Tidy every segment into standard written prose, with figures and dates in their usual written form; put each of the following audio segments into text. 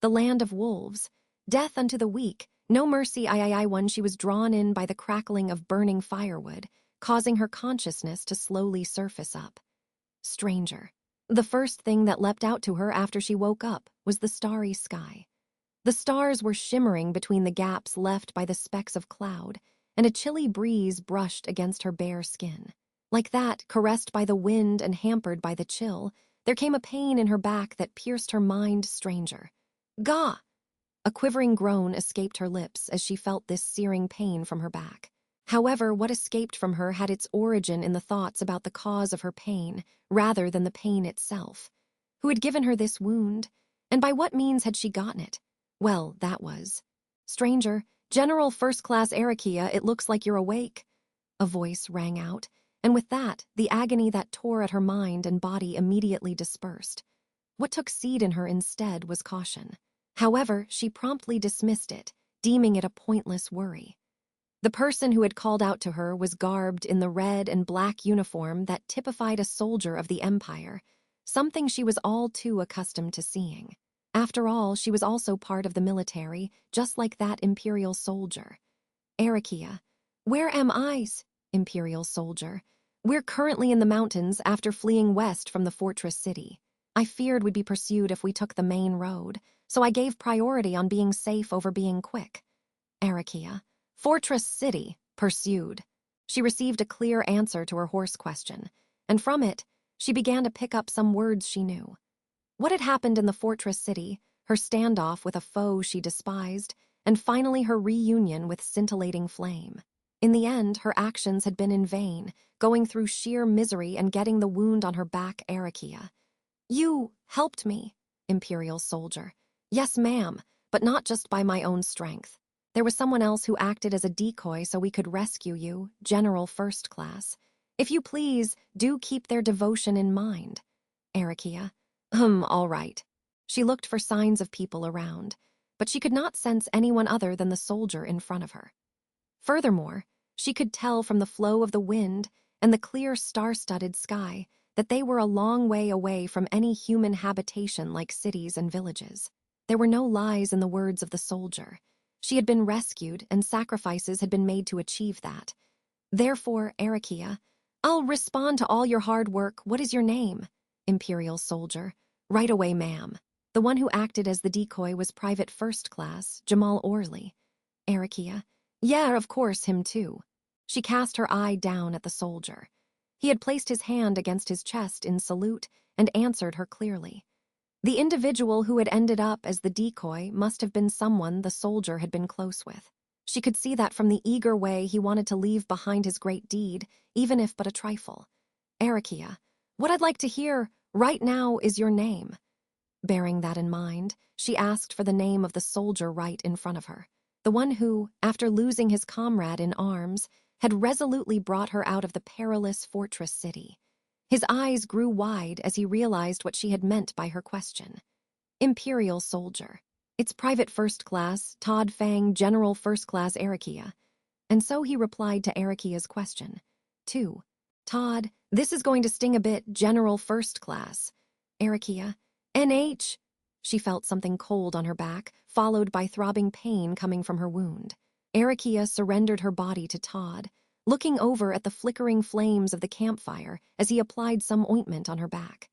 the land of wolves. Death unto the weak, no mercy. When she was drawn in by the crackling of burning firewood, causing her consciousness to slowly surface up. Stranger. The first thing that leapt out to her after she woke up was the starry sky. The stars were shimmering between the gaps left by the specks of cloud, and a chilly breeze brushed against her bare skin. Like that, caressed by the wind and hampered by the chill, there came a pain in her back that pierced her mind. Stranger. Gah! A quivering groan escaped her lips as she felt this searing pain from her back. However, what escaped from her had its origin in the thoughts about the cause of her pain, rather than the pain itself. Who had given her this wound? And by what means had she gotten it? Well, that was. Stranger, General First Class Arakia, it looks like you're awake. A voice rang out, and with that, the agony that tore at her mind and body immediately dispersed. What took seed in her instead was caution. However, she promptly dismissed it, deeming it a pointless worry. The person who had called out to her was garbed in the red and black uniform that typified a soldier of the Empire, something she was all too accustomed to seeing. After all, she was also part of the military, just like that Imperial soldier. Arakia. Where am I? Imperial soldier. We're currently in the mountains after fleeing west from the fortress city. I feared we'd be pursued if we took the main road, so I gave priority on being safe over being quick. Arakia. Fortress city, pursued. She received a clear answer to her hoarse question, and from it, she began to pick up some words she knew. What had happened in the fortress city, her standoff with a foe she despised, and finally her reunion with scintillating flame. In the end, her actions had been in vain, going through sheer misery and getting the wound on her back. Arakia. You helped me, Imperial soldier. Yes, ma'am, but not just by my own strength. There was someone else who acted as a decoy so we could rescue you, General First Class. If you please, do keep their devotion in mind. Arakia. All right. She looked for signs of people around, but she could not sense anyone other than the soldier in front of her. Furthermore, she could tell from the flow of the wind and the clear star-studded sky that they were a long way away from any human habitation like cities and villages. There were no lies in the words of the soldier. She had been rescued, and sacrifices had been made to achieve that. Therefore, Arakia, I'll respond to all your hard work. What is your name? Imperial soldier. Right away, ma'am. The one who acted as the decoy was Private First Class, Jamal Orley. Arakia. Yeah, of course, him too. She cast her eye down at the soldier. He had placed his hand against his chest in salute and answered her clearly. The individual who had ended up as the decoy must have been someone the soldier had been close with. She could see that from the eager way he wanted to leave behind his great deed, even if but a trifle. Arakia, what I'd like to hear right now is your name. Bearing that in mind, she asked for the name of the soldier right in front of her, the one who, after losing his comrade in arms, had resolutely brought her out of the perilous fortress city. His eyes grew wide as he realized what she had meant by her question. Imperial soldier. It's Private First Class, Todd Fang, General First Class Arakia. And so he replied to Arakia's question. 2. Todd, this is going to sting a bit, General First Class. Arakia. NH. She felt something cold on her back, followed by throbbing pain coming from her wound. Arakia surrendered her body to Todd, looking over at the flickering flames of the campfire as he applied some ointment on her back.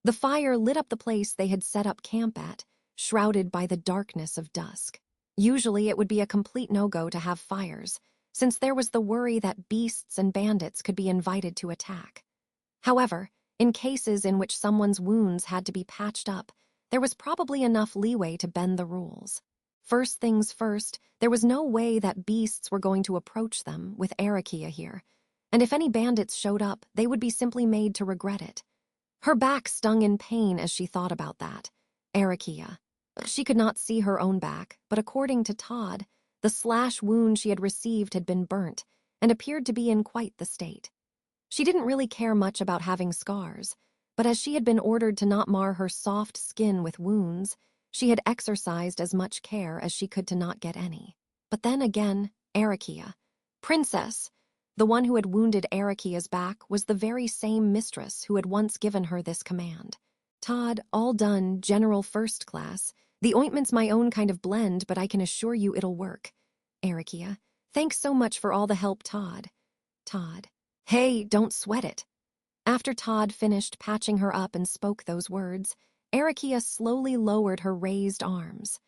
The fire lit up the place they had set up camp at, shrouded by the darkness of dusk. Usually it would be a complete no-go to have fires, since there was the worry that beasts and bandits could be invited to attack. However, in cases in which someone's wounds had to be patched up, there was probably enough leeway to bend the rules. First things first, there was no way that beasts were going to approach them with Arakia here, and if any bandits showed up, they would be simply made to regret it. Her back stung in pain as she thought about that. Arakia. She could not see her own back, but according to Todd, the slash wound she had received had been burnt and appeared to be in quite the state. She didn't really care much about having scars, but as she had been ordered to not mar her soft skin with wounds, she had exercised as much care as she could to not get any. But then again, Arakia. Princess. The one who had wounded Arakia's back was the very same mistress who had once given her this command. Todd, all done, General First Class, The ointment's my own kind of blend, but I can assure you it'll work. Erikia, thanks so much for all the help, Todd. Todd. Hey, don't sweat it. After Todd finished patching her up and spoke those words, Erikia slowly lowered her raised arms.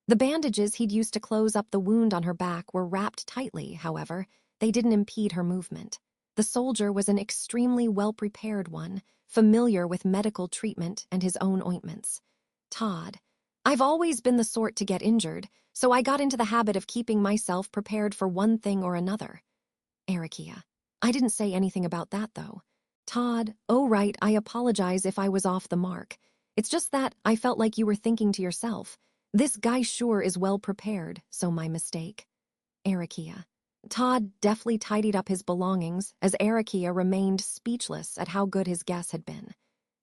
The bandages he'd used to close up the wound on her back were wrapped tightly, however. They didn't impede her movement. The soldier was an extremely well-prepared one, familiar with medical treatment and his own ointments. Todd, I've always been the sort to get injured, so I got into the habit of keeping myself prepared for one thing or another. Erikia, I didn't say anything about that, though. Todd, oh right, I apologize if I was off the mark. It's just that I felt like you were thinking to yourself, this guy sure is well prepared, so my mistake. Erikia. Todd deftly tidied up his belongings as Erikia remained speechless at how good his guess had been.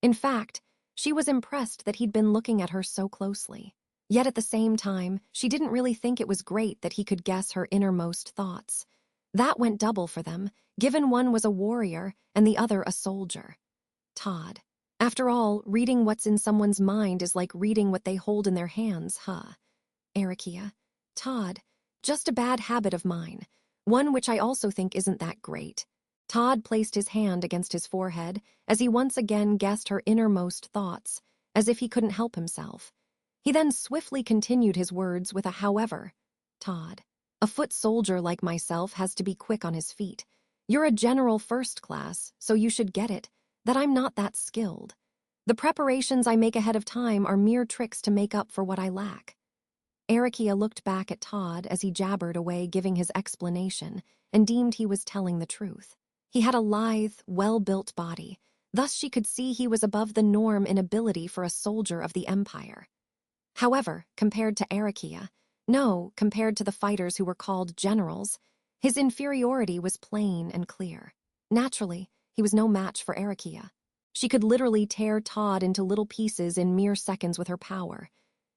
In fact, she was impressed that he'd been looking at her so closely. Yet at the same time, she didn't really think it was great that he could guess her innermost thoughts. That went double for them, given one was a warrior and the other a soldier. Todd. After all, reading what's in someone's mind is like reading what they hold in their hands, huh? Erikia. Todd. Just a bad habit of mine. One which I also think isn't that great. Todd placed his hand against his forehead as he once again guessed her innermost thoughts, as if he couldn't help himself. He then swiftly continued his words with a however. Todd. A foot soldier like myself has to be quick on his feet. You're a general first class, so you should get it, that I'm not that skilled. The preparations I make ahead of time are mere tricks to make up for what I lack. Erikia looked back at Todd as he jabbered away giving his explanation and deemed he was telling the truth. He had a lithe, well-built body, thus she could see he was above the norm in ability for a soldier of the Empire. However, compared to Erikia, no, compared to the fighters who were called generals, his inferiority was plain and clear. Naturally, he was no match for Erikia. She could literally tear Todd into little pieces in mere seconds with her power.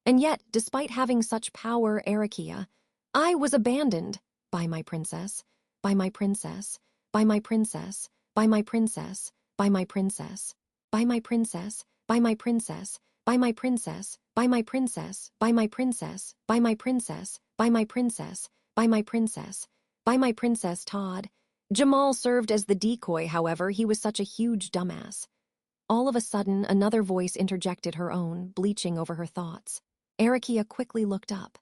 And yet, despite having such power, Erikia, I was abandoned by my princess, by my princess, by my princess, by my princess, by my princess, by my princess, by my princess, by my princess, by my princess, by my princess, by my princess, by my princess, by my princess, by my princess. Todd. Jamal served as the decoy, however, he was such a huge dumbass. All of a sudden, another voice interjected her own, bleaching over her thoughts. Erikia quickly looked up.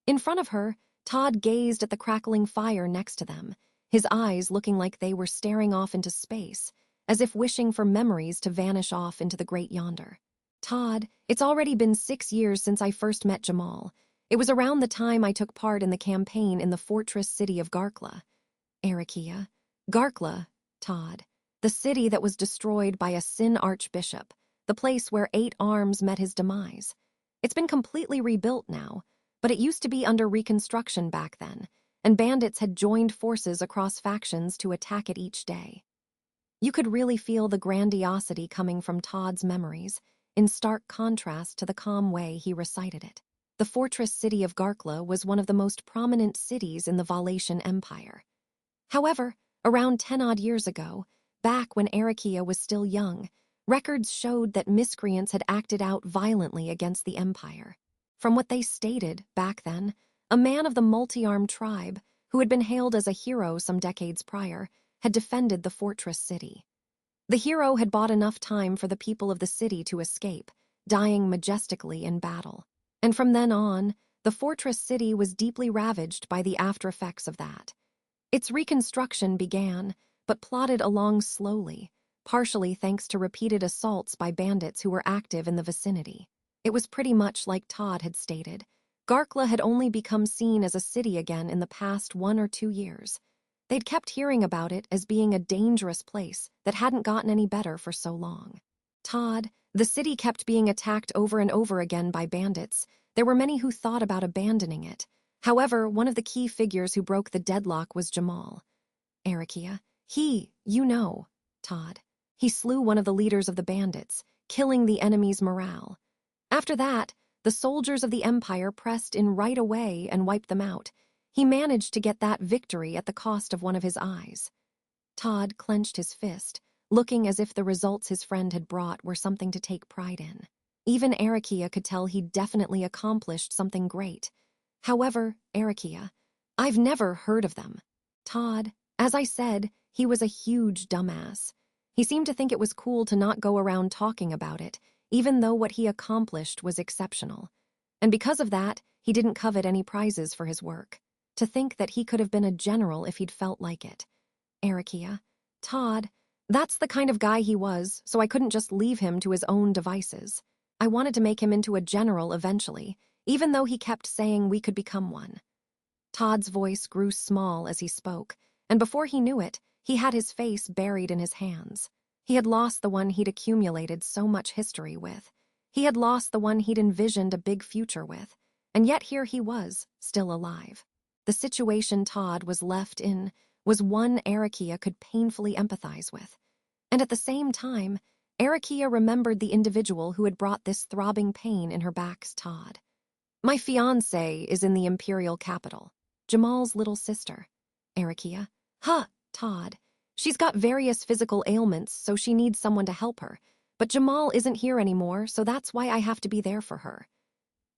In front of her, Todd gazed at the crackling fire next to them, his eyes looking like they were staring off into space, as if wishing for memories to vanish off into the great yonder. Todd, it's already been 6 years since I first met Jamal. It was around the time I took part in the campaign in the fortress city of Garkla. Erikia. Garkla, Todd. The city that was destroyed by a Sin archbishop, the place where 8 arms met his demise. It's been completely rebuilt now, but it used to be under reconstruction back then, and bandits had joined forces across factions to attack it each day. You could really feel the grandiosity coming from Todd's memories, in stark contrast to the calm way he recited it. The fortress city of Garkla was one of the most prominent cities in the Valatian Empire. However, around 10-odd years ago, back when Erikia was still young, records showed that miscreants had acted out violently against the Empire. From what they stated back then, a man of the multi-armed tribe, who had been hailed as a hero some decades prior, had defended the fortress city. The hero had bought enough time for the people of the city to escape, dying majestically in battle. And from then on, the fortress city was deeply ravaged by the after-effects of that. Its reconstruction began, but plodded along slowly, partially thanks to repeated assaults by bandits who were active in the vicinity. It was pretty much like Todd had stated. Garkla had only become seen as a city again in the past 1 or 2 years. They'd kept hearing about it as being a dangerous place that hadn't gotten any better for so long. Todd, the city kept being attacked over and over again by bandits. There were many who thought about abandoning it. However, one of the key figures who broke the deadlock was Jamal. Erikia. Todd. He slew one of the leaders of the bandits, killing the enemy's morale. After that, the soldiers of the Empire pressed in right away and wiped them out. He managed to get that victory at the cost of one of his eyes. Todd clenched his fist, looking as if the results his friend had brought were something to take pride in. Even Arikia could tell he'd definitely accomplished something great. However, Arikia, I've never heard of them. Todd, as I said, he was a huge dumbass. He seemed to think it was cool to not go around talking about it, even though what he accomplished was exceptional. And because of that, he didn't covet any prizes for his work. To think that he could have been a general if he'd felt like it. Arikia, Todd, that's the kind of guy he was, so I couldn't just leave him to his own devices. I wanted to make him into a general eventually, even though he kept saying we could become one. Todd's voice grew small as he spoke, and before he knew it, he had his face buried in his hands. He had lost the one he'd accumulated so much history with. He had lost the one he'd envisioned a big future with, and yet here he was, still alive. The situation Todd was left in was one Arikia could painfully empathize with. And at the same time, Arikia remembered the individual who had brought this throbbing pain in her back's Todd. My fiancé is in the imperial capital. Jamal's little sister. Arikia. Huh, Todd. She's got various physical ailments, so she needs someone to help her. But Jamal isn't here anymore, so that's why I have to be there for her.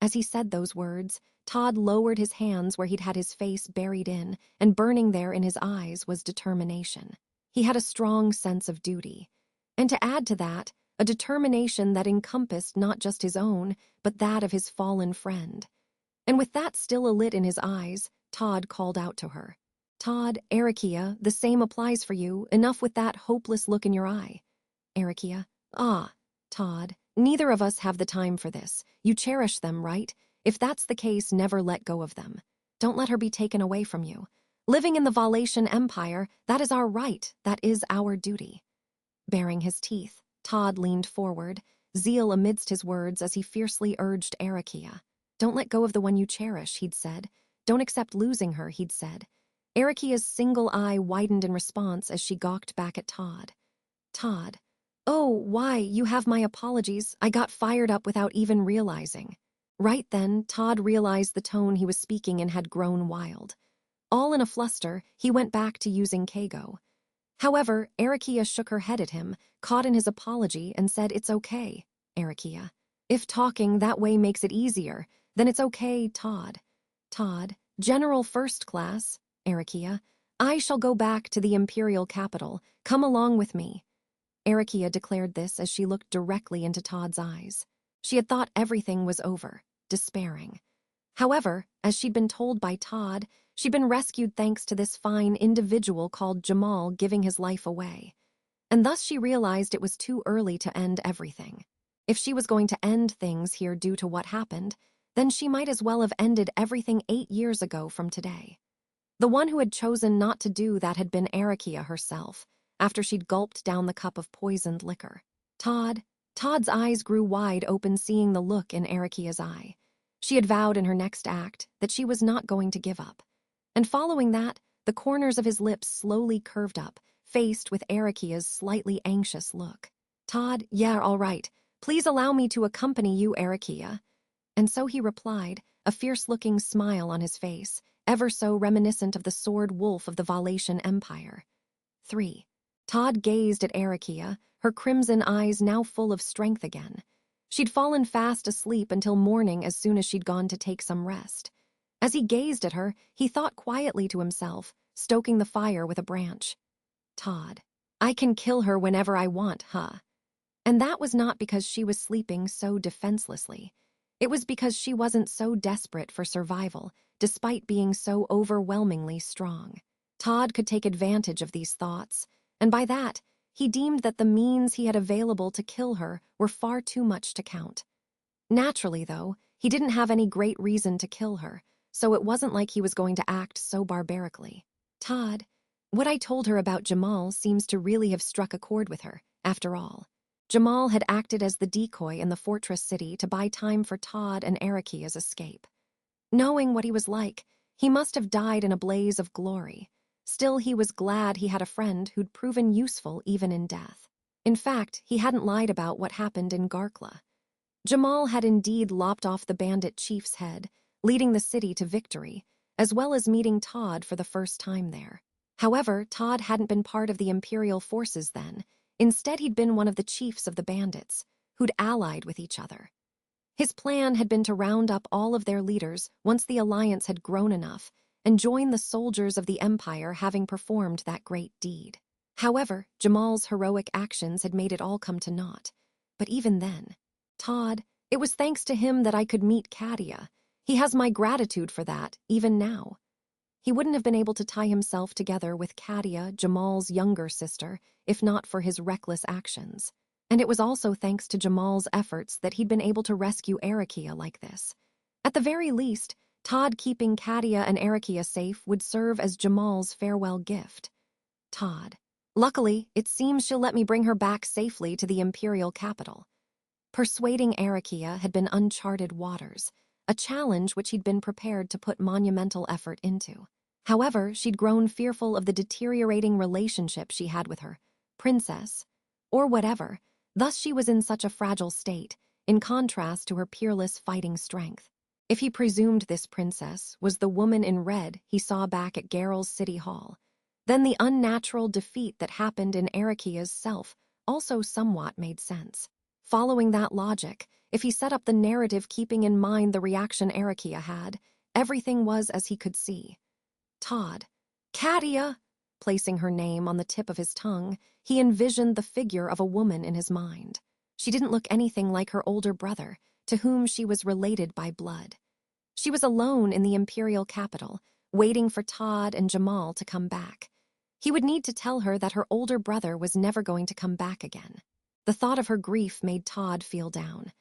As he said those words, Todd lowered his hands where he'd had his face buried in, and burning there in his eyes was determination. He had a strong sense of duty. And to add to that, a determination that encompassed not just his own, but that of his fallen friend. And with that still alit in his eyes, Todd called out to her. Todd, Arikia, the same applies for you, enough with that hopeless look in your eye. Arikia, Todd, neither of us have the time for this. You cherish them, right? If that's the case, never let go of them. Don't let her be taken away from you. Living in the Valatian Empire, that is our right, that is our duty. Baring his teeth, Todd leaned forward, zeal amidst his words as he fiercely urged Arikia. Don't let go of the one you cherish, he'd said. Don't accept losing her, he'd said. Arikia's single eye widened in response as she gawked back at Todd. Todd. Oh, why, you have my apologies. I got fired up without even realizing. Right then, Todd realized the tone he was speaking in had grown wild. All in a fluster, he went back to using Kago. However, Arikia shook her head at him, caught in his apology, and said, It's okay, Arikia. If talking that way makes it easier, then it's okay, Todd. Todd, General First Class, Arikia. I shall go back to the imperial capital. Come along with me. Arikia declared this as she looked directly into Todd's eyes. She had thought everything was over, despairing. However, as she'd been told by Todd, she'd been rescued thanks to this fine individual called Jamal giving his life away. And thus she realized it was too early to end everything. If she was going to end things here due to what happened, then she might as well have ended everything 8 years ago from today. The one who had chosen not to do that had been Arikia herself, after she'd gulped down the cup of poisoned liquor. Todd's eyes grew wide open seeing the look in Arikia's eye. She had vowed in her next act that she was not going to give up. And following that, the corners of his lips slowly curved up, faced with Arikia's slightly anxious look. Todd, yeah, all right. Please allow me to accompany you, Arikia. And so he replied, a fierce-looking smile on his face, ever so reminiscent of the sword wolf of the Valatian Empire. 3. Todd gazed at Arikia, her crimson eyes now full of strength again. She'd fallen fast asleep until morning as soon as she'd gone to take some rest. As he gazed at her, he thought quietly to himself, stoking the fire with a branch. Todd, I can kill her whenever I want, huh? And that was not because she was sleeping so defenselessly. It was because she wasn't so desperate for survival, despite being so overwhelmingly strong. Todd could take advantage of these thoughts, and by that, he deemed that the means he had available to kill her were far too much to count. Naturally, though, he didn't have any great reason to kill her, so it wasn't like he was going to act so barbarically. Todd, what I told her about Jamal seems to really have struck a chord with her, after all. Jamal had acted as the decoy in the fortress city to buy time for Todd and Arikia's escape. Knowing what he was like, he must have died in a blaze of glory. Still, he was glad he had a friend who'd proven useful even in death. In fact, he hadn't lied about what happened in Garkla. Jamal had indeed lopped off the bandit chief's head, leading the city to victory, as well as meeting Todd for the first time there. However, Todd hadn't been part of the imperial forces then. Instead, he'd been one of the chiefs of the bandits, who'd allied with each other. His plan had been to round up all of their leaders once the alliance had grown enough and join the soldiers of the Empire having performed that great deed. However, Jamal's heroic actions had made it all come to naught. But even then, Todd, it was thanks to him that I could meet Katia. He has my gratitude for that, even now. He wouldn't have been able to tie himself together with Katia, Jamal's younger sister, if not for his reckless actions. And it was also thanks to Jamal's efforts that he'd been able to rescue Arakia like this. At the very least, Todd keeping Katia and Arakia safe would serve as Jamal's farewell gift. Todd. Luckily, it seems she'll let me bring her back safely to the Imperial capital. Persuading Arakia had been uncharted waters, a challenge which he'd been prepared to put monumental effort into. However, she'd grown fearful of the deteriorating relationship she had with her princess, or whatever, thus she was in such a fragile state, in contrast to her peerless fighting strength. If he presumed this princess was the woman in red he saw back at Geral's City Hall, then the unnatural defeat that happened in Arakia's self also somewhat made sense. Following that logic, if he set up the narrative keeping in mind the reaction Arakia had, everything was as he could see. Todd. Katia! Placing her name on the tip of his tongue, he envisioned the figure of a woman in his mind. She didn't look anything like her older brother, to whom she was related by blood. She was alone in the Imperial capital, waiting for Todd and Jamal to come back. He would need to tell her that her older brother was never going to come back again. The thought of her grief made Todd feel down.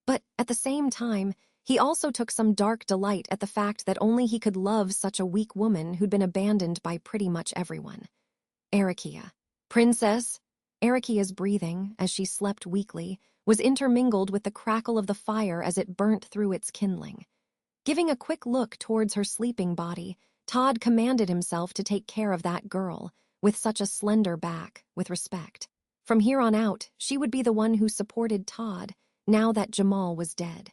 But at the same time, he also took some dark delight at the fact that only he could love such a weak woman who'd been abandoned by pretty much everyone. Arakia. Princess! Arakia's breathing, as she slept weakly, was intermingled with the crackle of the fire as it burnt through its kindling. Giving a quick look towards her sleeping body, Todd commanded himself to take care of that girl, with such a slender back, with respect. From here on out, she would be the one who supported Todd, now that Jamal was dead.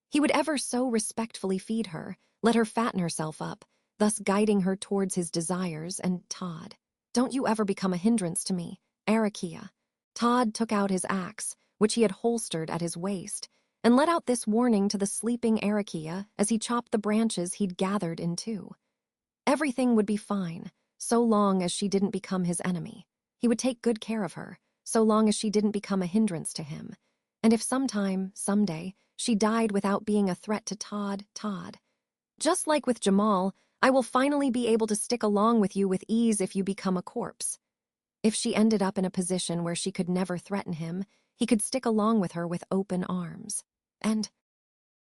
He would ever so respectfully feed her, let her fatten herself up, thus guiding her towards his desires, and Todd. Don't you ever become a hindrance to me, Arakia. Todd took out his axe, which he had holstered at his waist, and let out this warning to the sleeping Arakia as he chopped the branches he'd gathered in two. Everything would be fine, so long as she didn't become his enemy. He would take good care of her, so long as she didn't become a hindrance to him. And if someday, she died without being a threat to Todd. Just like with Jamal, I will finally be able to stick along with you with ease if you become a corpse. If she ended up in a position where she could never threaten him, he could stick along with her with open arms. And